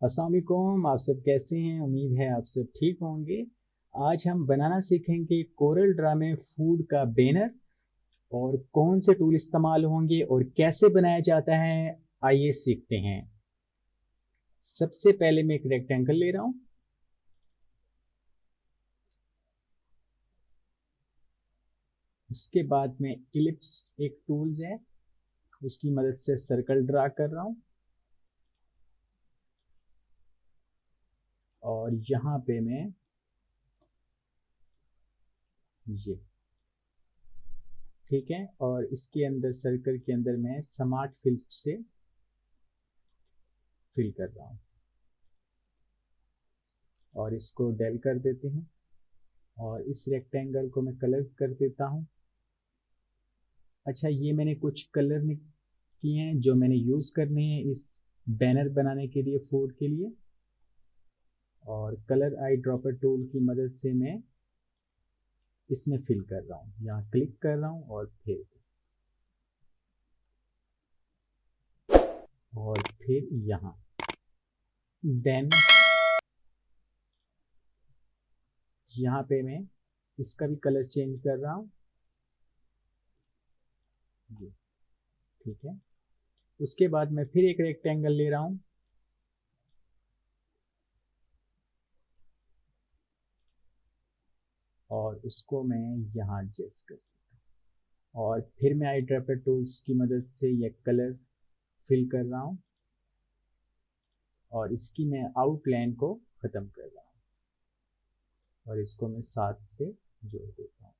अस्सलाम वालेकुम। आप सब कैसे हैं? उम्मीद है आप सब ठीक होंगे। आज हम बनाना सीखेंगे कोरल ड्रा में फूड का बैनर और कौन से टूल इस्तेमाल होंगे और कैसे बनाया जाता है। आइए सीखते हैं। सबसे पहले मैं एक रेक्टेंगल ले रहा हूँ। उसके बाद में इलिप्स एक टूल्स है, उसकी मदद से सर्कल ड्रा कर रहा हूँ। और यहाँ पे मैं ये ठीक है, और इसके अंदर सर्कल के अंदर मैं स्मार्ट फिल से फिल कर रहा हूँ और इसको डेल कर देते हैं। और इस रेक्टेंगल को मैं कलर कर देता हूँ। अच्छा, ये मैंने कुछ कलर किए हैं जो मैंने यूज़ करने हैं इस बैनर बनाने के लिए, फूड के लिए। और कलर आई ड्रॉपर टूल की मदद से मैं इसमें फिल कर रहा हूँ। यहाँ क्लिक कर रहा हूँ और फिर यहाँ देन यहाँ पे मैं इसका भी कलर चेंज कर रहा हूँ। ये ठीक है। उसके बाद मैं फिर एक रेक्टेंगल ले रहा हूँ और उसको मैं यहाँ एडजस्ट कर, और फिर मैं आई ड्रॉपर टूल्स की मदद से ये कलर फिल कर रहा हूँ और इसकी मैं आउटलाइन को ख़त्म कर रहा हूँ और इसको मैं साथ से जोड़ देता हूँ।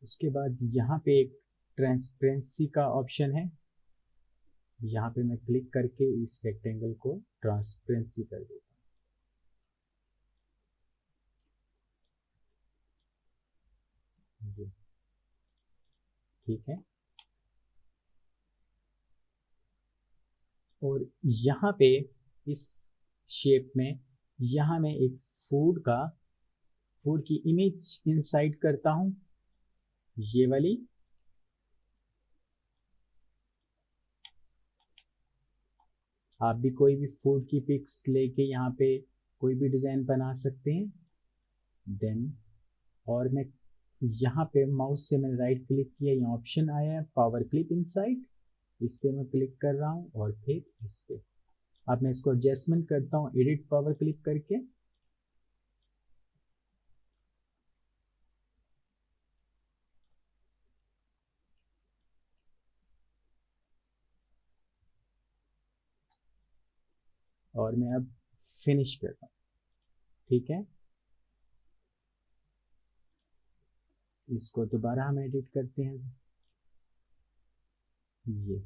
उसके बाद यहाँ पे एक ट्रांसपेरेंसी का ऑप्शन है। यहाँ पे मैं क्लिक करके इस रेक्टेंगल को ट्रांसपेरेंसी कर देता हूँ। ये ठीक है। और यहाँ पे इस शेप में यहाँ मैं एक फूड की इमेज इंसाइड करता हूँ, ये वाली। आप भी कोई भी फूड की पिक्स लेके यहाँ पे कोई भी डिज़ाइन बना सकते हैं। देन और मैं यहाँ पे माउस से मैंने राइट क्लिक किया, यहाँ ऑप्शन आया है पावर क्लिप इनसाइड, इस पे मैं क्लिक कर रहा हूँ और फिर इस पे अब मैं इसको एडजस्टमेंट करता हूँ एडिट पावर क्लिक करके। और मैं अब फिनिश करता हूँ। ठीक है। इसको दोबारा हम एडिट करते हैं। ये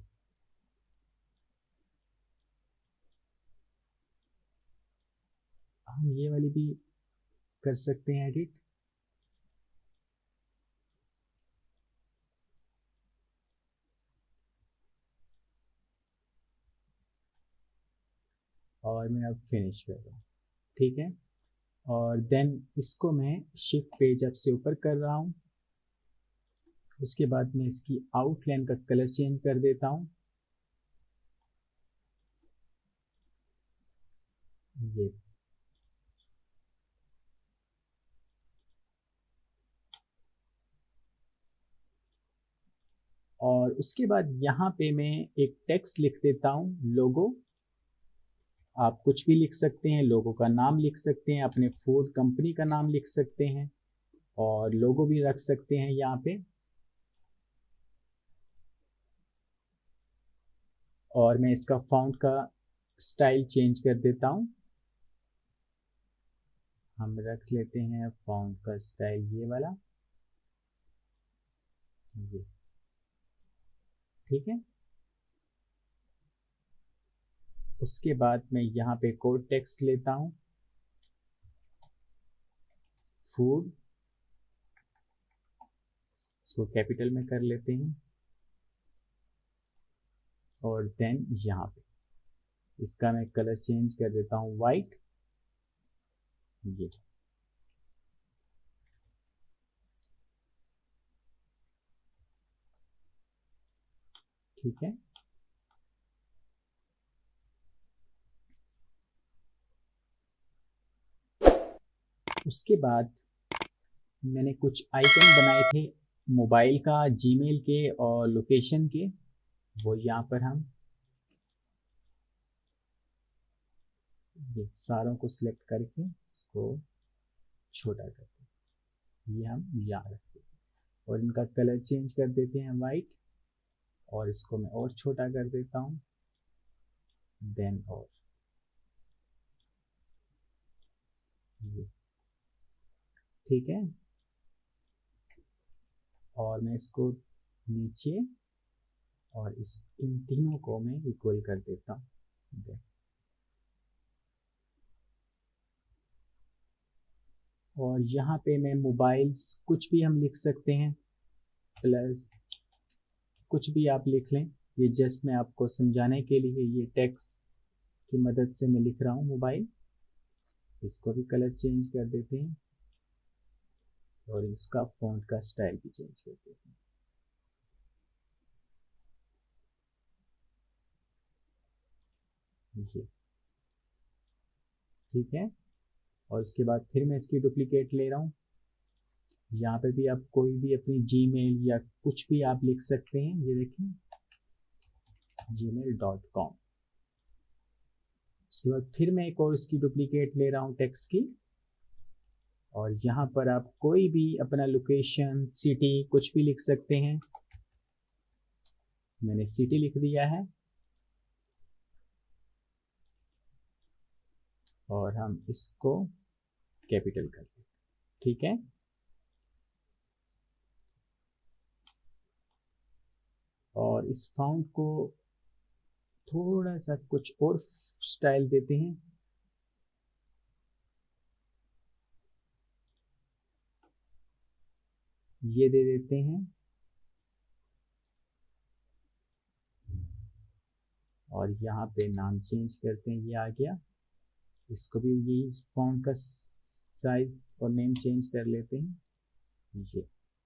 हम ये वाली भी कर सकते हैं एडिट। और मैं अब फिनिश कर रहा हूँ। ठीक है। और देन इसको मैं शिफ्ट पेज अप से ऊपर कर रहा हूँ। उसके बाद मैं इसकी आउटलाइन का कलर चेंज कर देता हूँ। ये और उसके बाद यहाँ पे मैं एक टेक्स्ट लिख देता हूँ, लोगो। आप कुछ भी लिख सकते हैं, लोगो का नाम लिख सकते हैं, अपने फूड कंपनी का नाम लिख सकते हैं और लोगो भी रख सकते हैं यहाँ पे। और मैं इसका फॉन्ट का स्टाइल चेंज कर देता हूँ। हम रख लेते हैं फॉन्ट का स्टाइल ये वाला। ये ठीक है। उसके बाद मैं यहाँ पे कोड टेक्स्ट लेता हूँ, फूड, इसको कैपिटल में कर लेते हैं। और देन यहाँ पे इसका मैं कलर चेंज कर देता हूँ वाइट। ये ठीक है। उसके बाद मैंने कुछ आइकन बनाए थे मोबाइल का, जीमेल के और लोकेशन के, वो यहाँ पर हम ये सारों को सिलेक्ट करके इसको छोटा करते हैं, ये हम यहाँ रखते हैं और इनका कलर चेंज कर देते हैं वाइट, और इसको मैं और छोटा कर देता हूँ, देन और ये, ठीक है। और मैं इसको नीचे और इन तीनों को मैं इक्वल कर देता हूँ। और यहाँ पे मैं मोबाइल्स कुछ भी हम लिख सकते हैं, प्लस कुछ भी आप लिख लें, ये जस्ट मैं आपको समझाने के लिए ये टेक्स्ट की मदद से मैं लिख रहा हूँ मोबाइल। इसको भी कलर चेंज कर देते हैं और इसका फॉन्ट का स्टाइल भी चेंज कर देते हैं। ये ठीक है। और उसके बाद फिर मैं इसकी डुप्लीकेट ले रहा हूँ। यहाँ पे भी आप कोई भी अपनी जीमेल या कुछ भी आप लिख सकते हैं, ये देखें gmail.com। उसके बाद फिर मैं एक और इसकी डुप्लीकेट ले रहा हूँ टेक्स्ट की, और यहाँ पर आप कोई भी अपना लोकेशन, सिटी कुछ भी लिख सकते हैं। मैंने सिटी लिख दिया है और हम इसको कैपिटल कर दें, ठीक है। और इस फाउंट को थोड़ा सा कुछ और स्टाइल देते हैं। ये दे देते हैं और यहाँ पे नाम चेंज करते हैं, ये आ गया। इसको भी यही फॉन्ट का साइज और नेम चेंज कर लेते हैं, ये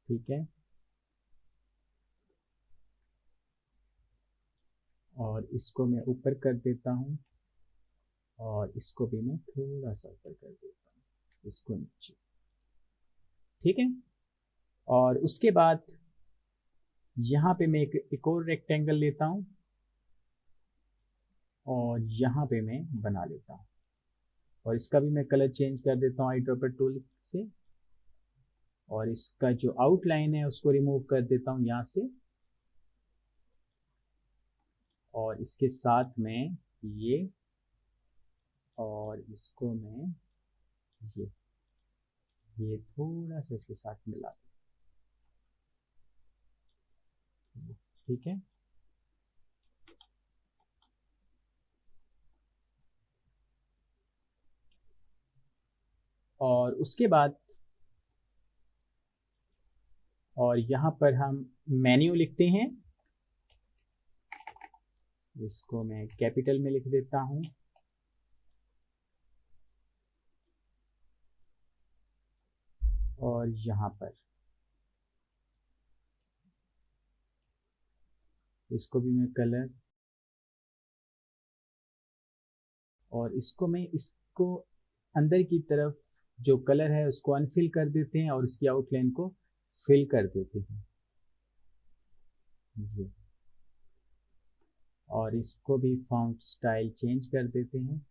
ठीक है। और इसको मैं ऊपर कर देता हूँ और इसको भी मैं थोड़ा सा ऊपर कर देता हूँ, इसको नीचे, ठीक है। और उसके बाद यहाँ पे मैं एक और रेक्टेंगल लेता हूँ और यहाँ पे मैं बना लेता हूँ, और इसका भी मैं कलर चेंज कर देता हूँ आई ड्रॉपर टूल से। और इसका जो आउटलाइन है उसको रिमूव कर देता हूँ यहाँ से, और इसके साथ में ये, और इसको मैं ये थोड़ा सा इसके साथ मिला दूँ, ठीक है। और उसके बाद और यहाँ पर हम मेन्यू लिखते हैं, इसको मैं कैपिटल में लिख देता हूँ। और यहाँ पर इसको भी मैं कलर, और इसको अंदर की तरफ जो कलर है उसको अनफिल कर देते हैं और इसकी आउटलाइन को फिल कर देते हैं, ये। और इसको भी फॉन्ट स्टाइल चेंज कर देते हैं,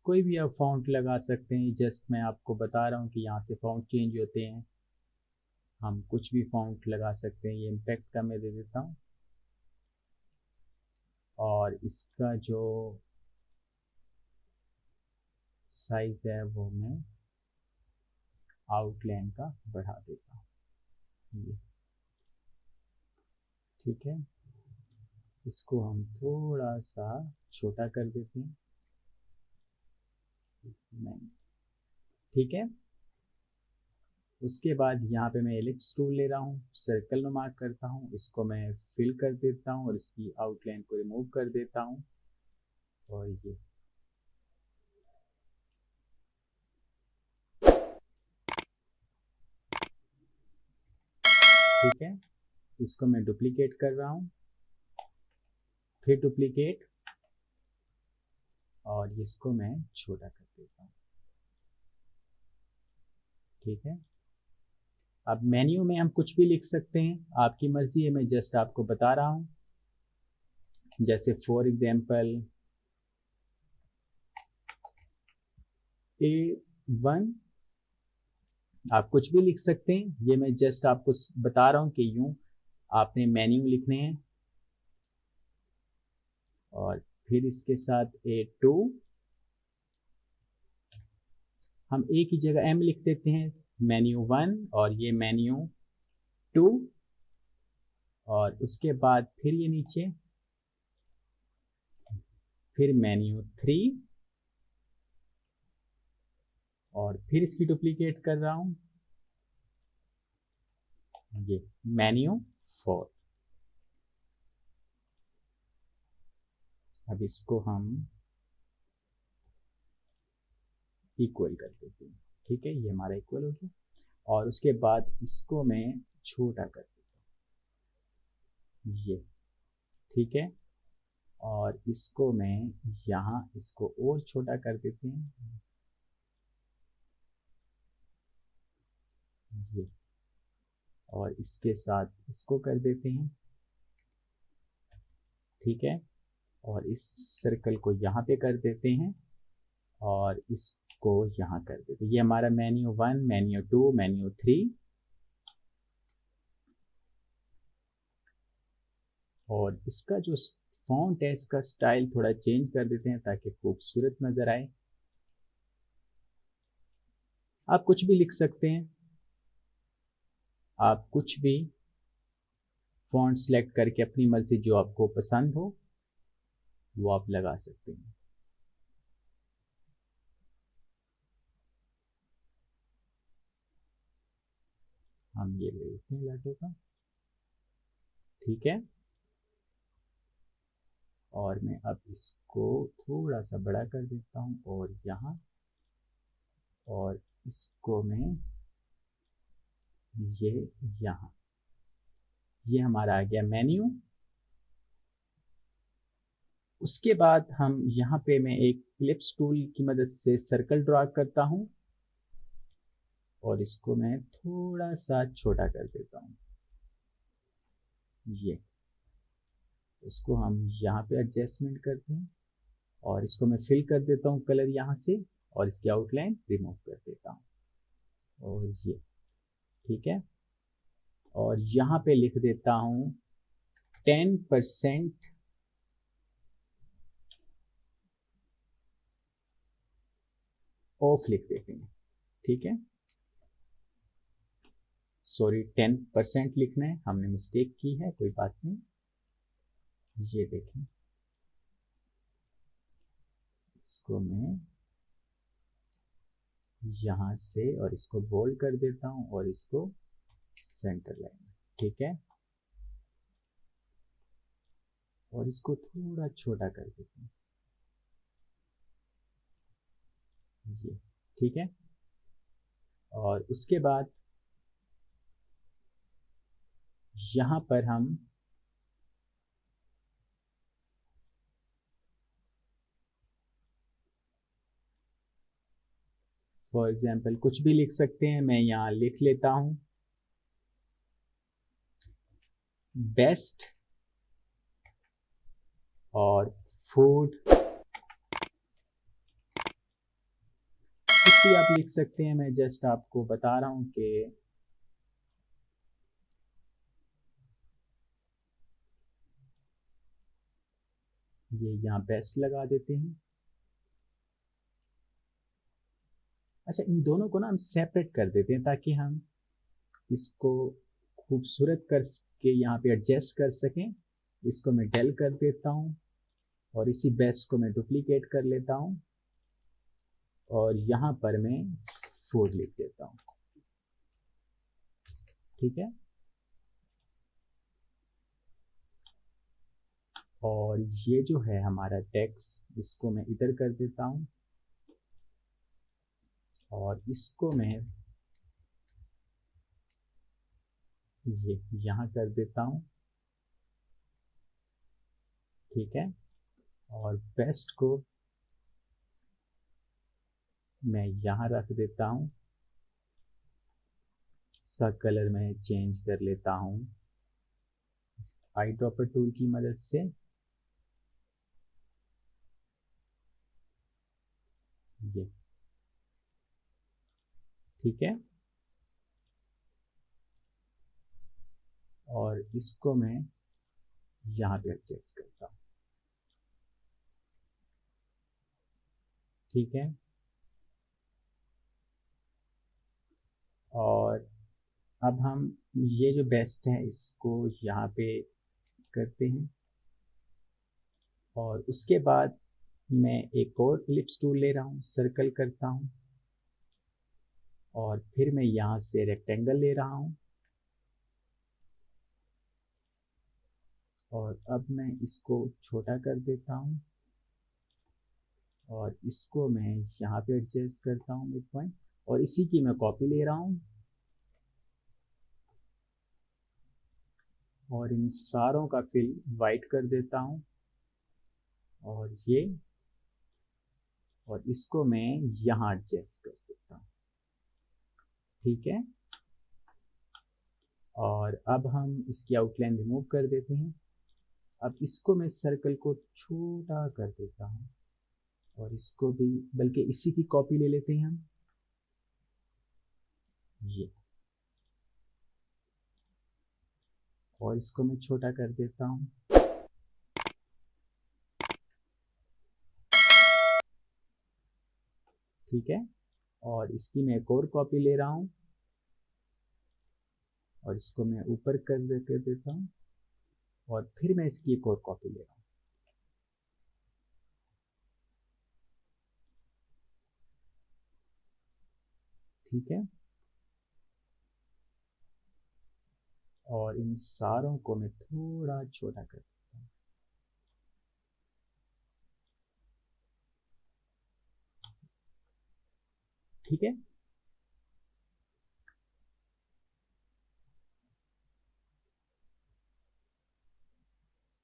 कोई भी आप फॉन्ट लगा सकते हैं, जस्ट मैं आपको बता रहा हूँ कि यहाँ से फॉन्ट चेंज होते हैं, हम कुछ भी फॉन्ट लगा सकते हैं। ये इम्पैक्ट का मैं दे देता हूँ, और इसका जो साइज है वो मैं आउटलाइन का बढ़ा देता हूँ, ये ठीक है। इसको हम थोड़ा सा छोटा कर देते हैं, नहीं, ठीक है। उसके बाद यहाँ पे मैं एलिप्स टूल ले रहा हूँ, सर्कल में मार्क करता हूँ, इसको मैं फिल कर देता हूँ और इसकी आउटलाइन को रिमूव कर देता हूँ, और ये ठीक है। इसको मैं डुप्लीकेट कर रहा हूँ, फिर डुप्लीकेट, और इसको मैं छोटा कर देता हूँ। ठीक है, अब मेन्यू में हम कुछ भी लिख सकते हैं, आपकी मर्जी है, मैं जस्ट आपको बता रहा हूँ। जैसे फॉर एग्जाम्पल A1, आप कुछ भी लिख सकते हैं, ये मैं जस्ट आपको बता रहा हूँ कि यूं आपने मेन्यू लिखने हैं। और फिर इसके साथ A2, हम एक ही जगह M लिख देते हैं, मेन्यू 1, और ये मेन्यू 2, और उसके बाद फिर ये नीचे, फिर मेन्यू 3, और फिर इसकी डुप्लीकेट कर रहा हूं, ये मेन्यू 4। अब इसको हम इक्वल कर देते हैं। ठीक है, ये हमारा इक्वल हो गया, और उसके बाद इसको मैं छोटा कर देता हूँ, ये। ठीक है, और इसको मैं यहाँ इसको और छोटा कर देते हैं, ये, और इसके साथ इसको कर देते हैं। ठीक है, और इस सर्कल को यहाँ पे कर देते हैं, और इसको यहाँ कर देते हैं। ये हमारा मेन्यू 1, मेन्यू 2, मेन्यू 3, और इसका जो फॉन्ट है, इसका स्टाइल थोड़ा चेंज कर देते हैं ताकि खूबसूरत नजर आए। आप कुछ भी लिख सकते हैं, आप कुछ भी फॉन्ट सेलेक्ट करके अपनी मर्जी जो आपको पसंद हो वो आप लगा सकते हैं। हम ये ले लेते हैं लैटो का। ठीक है, और मैं अब इसको थोड़ा सा बड़ा कर देता हूँ, और यहाँ, और इसको मैं ये यहाँ, ये हमारा आ गया मेन्यू। उसके बाद हम यहाँ पे मैं एक क्लिप्स टूल की मदद से सर्कल ड्रा करता हूँ, और इसको मैं थोड़ा सा छोटा कर देता हूँ, ये। इसको हम यहाँ पे एडजस्टमेंट करते हैं, और इसको मैं फिल कर देता हूँ कलर यहाँ से, और इसकी आउटलाइन रिमूव कर देता हूँ, और ये। ठीक है, और यहाँ पे लिख देता हूँ 10% ऑफ लिख देते हैं। ठीक है, सॉरी, 10% लिखना है, हमने मिस्टेक की है, कोई बात नहीं। ये देखें, इसको मैं यहाँ से, और इसको बोल्ड कर देता हूँ, और इसको सेंटर लाइन। ठीक है, और इसको थोड़ा छोटा कर देते हैं, ये। ठीक है, और उसके बाद यहाँ पर हम फॉर एग्जाम्पल कुछ भी लिख सकते हैं, मैं यहाँ लिख लेता हूँ बेस्ट और फूड, कुछ भी आप लिख सकते हैं, मैं जस्ट आपको बता रहा हूँ कि ये यहाँ बेस्ट लगा देते हैं। अच्छा, इन दोनों को ना हम सेपरेट कर देते हैं ताकि हम इसको खूबसूरत कर के यहाँ पे एडजस्ट कर सकें। इसको मैं डेल कर देता हूँ, और इसी बेस्ट को मैं डुप्लीकेट कर लेता हूँ, और यहाँ पर मैं 4 लिख देता हूँ। ठीक है, और ये जो है हमारा टेक्स्ट, इसको मैं इधर कर देता हूँ, और इसको मैं ये यहाँ कर देता हूँ, ठीक है। और बेस्ट को मैं यहाँ रख देता हूँ, इसका कलर मैं चेंज कर लेता हूँ आई ड्रॉपर टूल की मदद से। ये ठीक है, और इसको मैं यहाँ पे एडजस्ट करता हूँ, ठीक है। और अब हम ये जो बेस्ट है इसको यहाँ पे करते हैं, और उसके बाद मैं एक और इलिप्स टूल ले रहा हूँ, सर्कल करता हूँ, और फिर मैं यहाँ से रेक्टेंगल ले रहा हूँ, और अब मैं इसको छोटा कर देता हूँ, और इसको मैं यहाँ पे एडजस्ट करता हूँ मिड पॉइंट, और इसी की मैं कॉपी ले रहा हूँ, और इन सारों का फिल वाइट कर देता हूँ, और ये, और इसको मैं यहाँ एडजस्ट कर देता हूँ, ठीक है। और अब हम इसकी आउटलाइन रिमूव कर देते हैं। अब इसको मैं सर्कल को छोटा कर देता हूँ, और इसको भी, बल्कि इसी की कॉपी ले लेते हैं हम, ये, और इसको मैं छोटा कर देता हूँ, ठीक है। और इसकी मैं एक और कॉपी ले रहा हूँ, और इसको मैं ऊपर कर देता हूँ, और फिर मैं इसकी एक और कॉपी ले रहा हूँ, ठीक है। और इन सारों को मैं थोड़ा छोटा कर देता हूँ, ठीक है।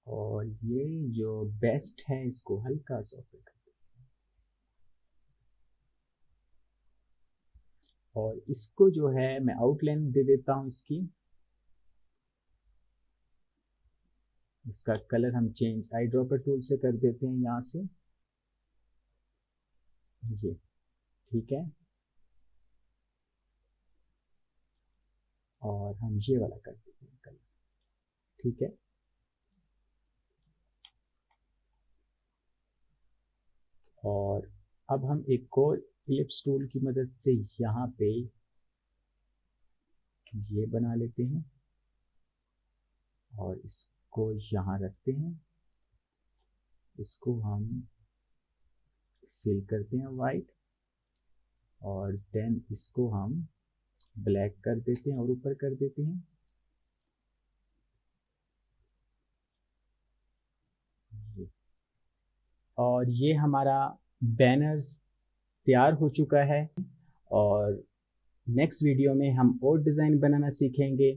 और ये जो बेस्ट है इसको हल्का सा ऊपर कर देता हूँ, और इसको जो है मैं आउटलाइन दे देता हूँ इसकी, इसका कलर हम चेंज आई ड्रॉपर टूल से कर देते हैं यहाँ से, ये, ठीक है। और हम ये वाला कर देते हैं कलर, ठीक है। और अब हम एक और इलिप्स टूल की मदद से यहाँ पे ये बना लेते हैं, और इसको यहाँ रखते हैं, इसको हम फिल करते हैं वाइट, और देन इसको हम ब्लैक कर देते हैं और ऊपर कर देते हैं, और ये हमारा बैनर्स तैयार हो चुका है। और नेक्स्ट वीडियो में हम और डिज़ाइन बनाना सीखेंगे।